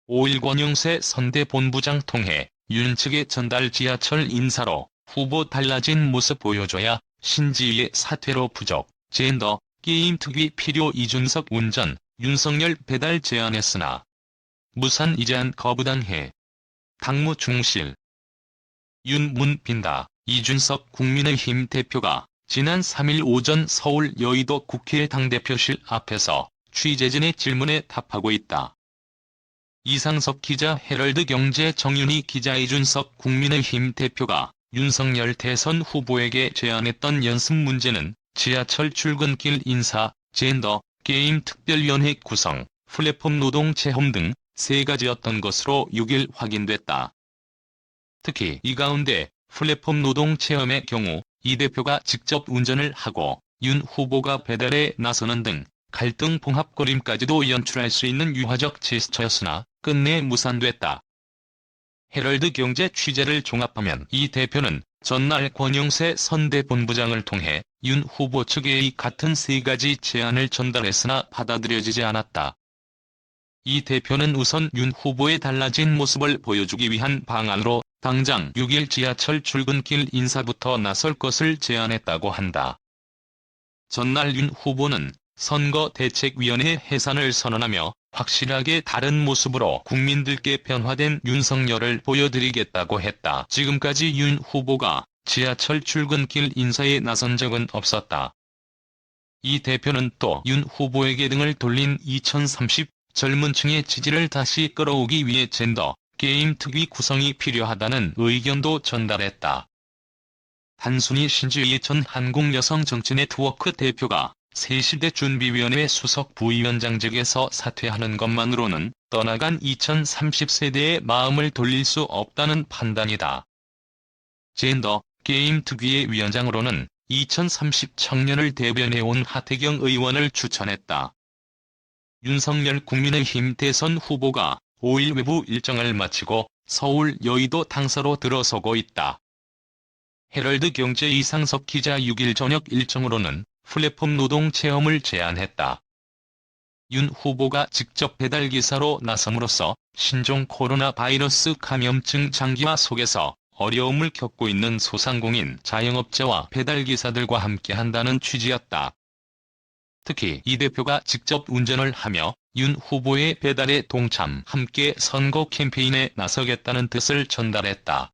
5일 권영세 선대본부장 통해 윤 측에 전달 지하철 인사로 후보 달라진 모습 보여줘야 신지위의 사퇴로 부족, 젠더, 게임 특위 필요 이준석 운전, 윤석열 배달 제안했으나 무산 이제안 거부당해. 당무 중실. 윤문 빈다. 이준석 국민의힘 대표가 지난 3일 오전 서울 여의도 국회 당대표실 앞에서 취재진의 질문에 답하고 있다. 이상석 기자 헤럴드 경제 정윤희 기자 이준석 국민의힘 대표가 윤석열 대선 후보에게 제안했던 연습 문제는 지하철 출근길 인사, 젠더, 게임 특별위원회 구성, 플랫폼 노동 체험 등 3가지였던 것으로 6일 확인됐다. 특히 이 가운데 플랫폼 노동 체험의 경우 이 대표가 직접 운전을 하고 윤 후보가 배달에 나서는 등 갈등 봉합거림까지도 연출할 수 있는 유화적 제스처였으나 끝내 무산됐다. 헤럴드 경제 취재를 종합하면 이 대표는 전날 권영세 선대본부장을 통해 윤 후보 측에 이 같은 3가지 제안을 전달했으나 받아들여지지 않았다. 이 대표는 우선 윤 후보의 달라진 모습을 보여주기 위한 방안으로 당장 6일 지하철 출근길 인사부터 나설 것을 제안했다고 한다. 전날 윤 후보는 선거대책위원회 해산을 선언하며 확실하게 다른 모습으로 국민들께 변화된 윤석열을 보여드리겠다고 했다. 지금까지 윤 후보가 지하철 출근길 인사에 나선 적은 없었다. 이 대표는 또 윤 후보에게 등을 돌린 2030 젊은 층의 지지를 다시 끌어오기 위해 젠더, 게임 특위 구성이 필요하다는 의견도 전달했다. 단순히 신지위 전 한국여성정치네트워크 대표가 새시대 준비위원회 수석 부위원장직에서 사퇴하는 것만으로는 떠나간 2030 세대의 마음을 돌릴 수 없다는 판단이다. 젠더, 게임 특위의 위원장으로는 2030 청년을 대변해온 하태경 의원을 추천했다. 윤석열 국민의힘 대선 후보가 5일 외부 일정을 마치고 서울 여의도 당사로 들어서고 있다. 헤럴드 경제 이상석 기자 6일 저녁 일정으로는 플랫폼 노동 체험을 제안했다. 윤 후보가 직접 배달기사로 나섬으로써 신종 코로나 바이러스 감염증 장기화 속에서 어려움을 겪고 있는 소상공인 자영업자와 배달기사들과 함께한다는 취지였다. 특히 이 대표가 직접 운전을 하며 윤 후보의 배달에 동참, 함께 선거 캠페인에 나서겠다는 뜻을 전달했다.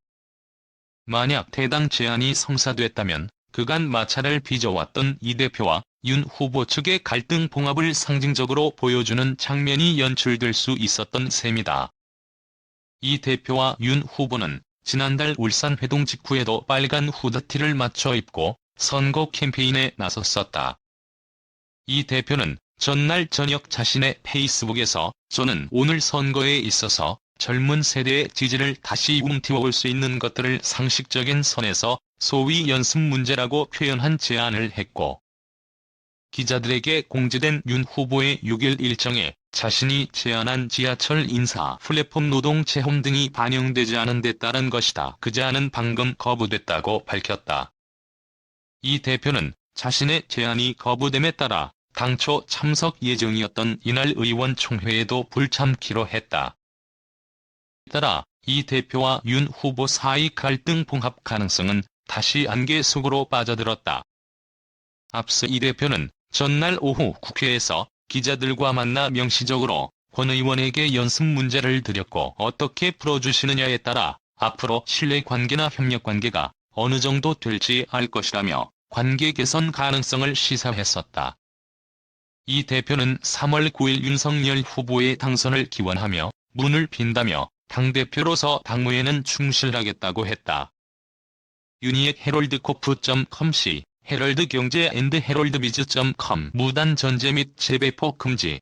만약 해당 제안이 성사됐다면 그간 마찰을 빚어왔던 이 대표와 윤 후보 측의 갈등 봉합을 상징적으로 보여주는 장면이 연출될 수 있었던 셈이다. 이 대표와 윤 후보는 지난달 울산 회동 직후에도 빨간 후드티를 맞춰 입고 선거 캠페인에 나섰었다. 이 대표는 전날 저녁 자신의 페이스북에서 저는 오늘 선거에 있어서 젊은 세대의 지지를 다시 움티워올 수 있는 것들을 상식적인 선에서 소위 연습 문제라고 표현한 제안을 했고, 기자들에게 공지된 윤 후보의 6일 일정에 자신이 제안한 지하철 인사, 플랫폼 노동 체험 등이 반영되지 않은 데 따른 것이다. 그 제안은 방금 거부됐다고 밝혔다. 이 대표는 자신의 제안이 거부됨에 따라 당초 참석 예정이었던 이날 의원총회에도 불참기로 했다. 따라 이 대표와 윤 후보 사이 갈등 봉합 가능성은 다시 안개 속으로 빠져들었다. 앞서 이 대표는 전날 오후 국회에서 기자들과 만나 명시적으로 권 의원에게 연습 문제를 드렸고 어떻게 풀어주시느냐에 따라 앞으로 신뢰관계나 협력관계가 어느 정도 될지 알 것이라며 관계 개선 가능성을 시사했었다. 이 대표는 3월 9일 윤석열 후보의 당선을 기원하며 문을 빈다며 당대표로서 당무에는 충실하겠다고 했다. 윤희의 헤럴드코프.com/헤럴드경제&헤럴드비즈.com 무단 전제 및 재배포 금지